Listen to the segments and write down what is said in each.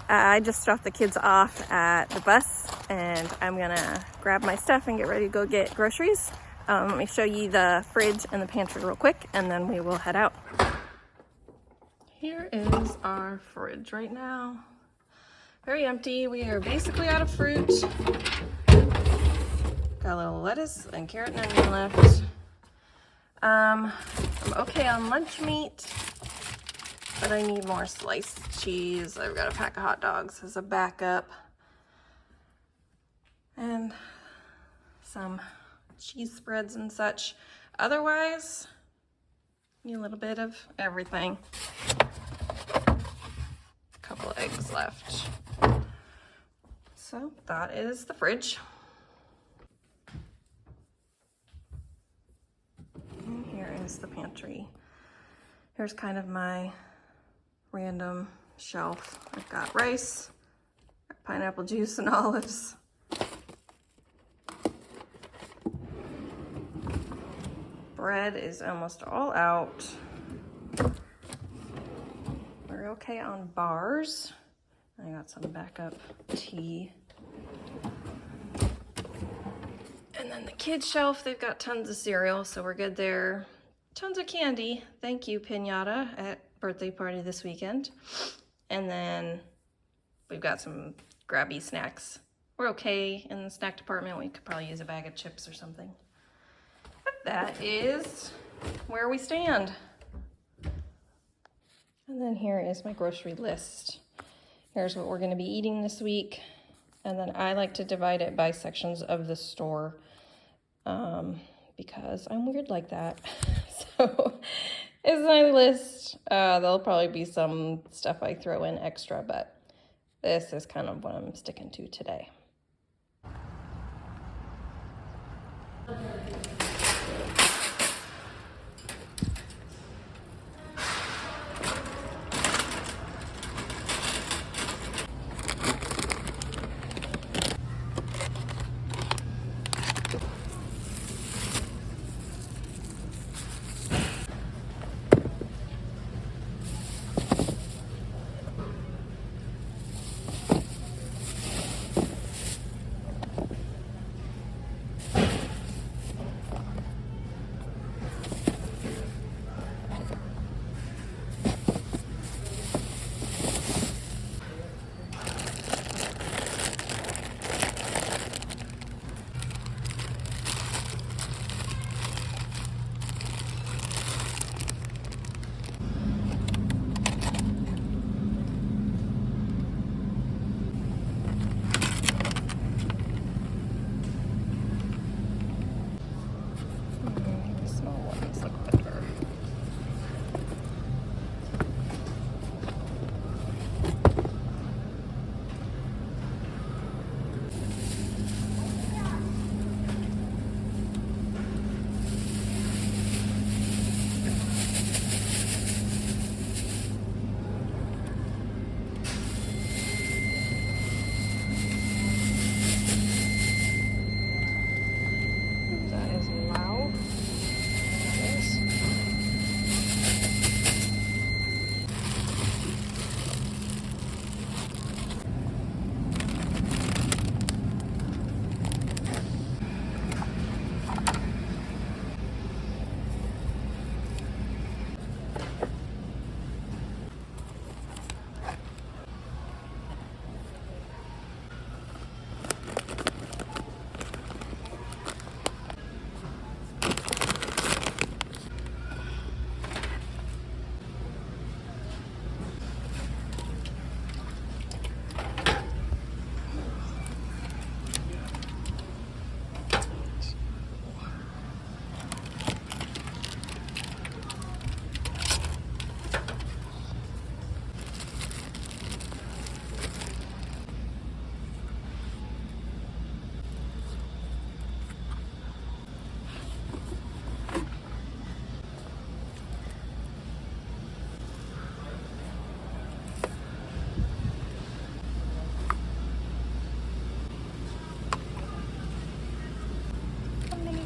I just dropped the kids off at the bus and I'm gonna grab my stuff and get ready to go get groceries. Let me show you the fridge and the pantry real quick and then we will head out. Here is our fridge right now. Very empty. We are basically out of fruit. Got a little lettuce and carrot and onion left. I'm okay on lunch meat, but I need more sliced cheese. I've got a pack of hot dogs as a backup. And some cheese spreads and such. Otherwise, need a little bit of everything. A couple eggs left. So that is the fridge. And here is the pantry. Here's kind of my random shelf. I've got rice, pineapple juice, and olives. Bread is almost all out. We're okay on bars. I got some backup tea. And then the kids shelf, they've got tons of cereal, so we're good there. Tons of candy. Thank you, Pinata, at birthday party this weekend. And then we've got some grabby snacks. We're okay in the snack department. We could probably use a bag of chips or something. But that is where we stand. And then here is my grocery list. Here's what we're gonna be eating this week. And then I like to divide it by sections of the store because I'm weird like that. So it's my list. There'll probably be some stuff I throw in extra, but this is kind of what I'm sticking to today.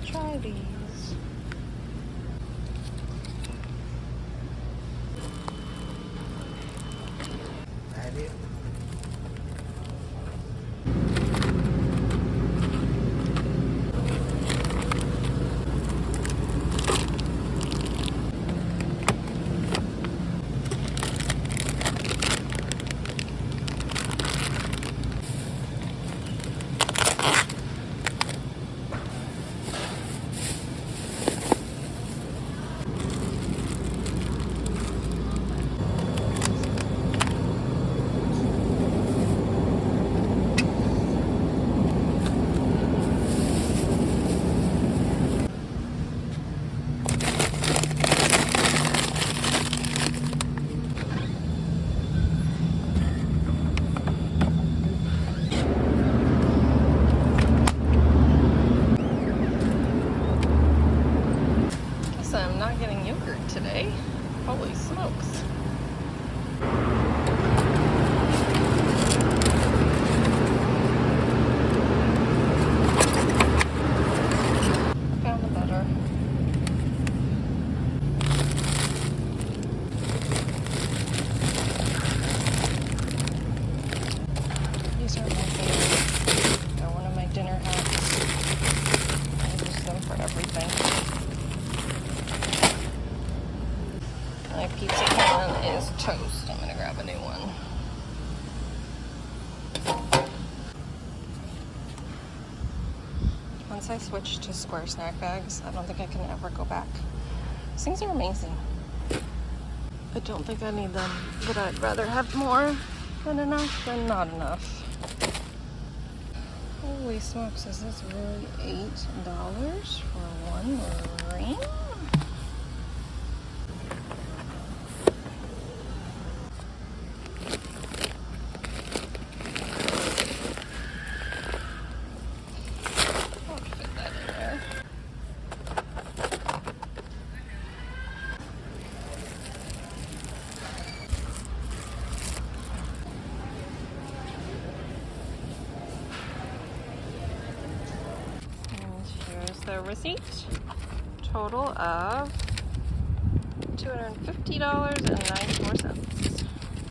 Try these. I'm not getting yogurt today. Holy smokes. Found the butter. These are my favorite. They're one of my dinner hacks. I use them for everything. My pizza pan is toast. I'm gonna grab a new one. Once I switch to square snack bags, I don't think I can ever go back. These things are amazing. I don't think I need them, but I'd rather have more than enough than not enough. Holy smokes, is this really $8 for one ring? The receipt, total of $250.94.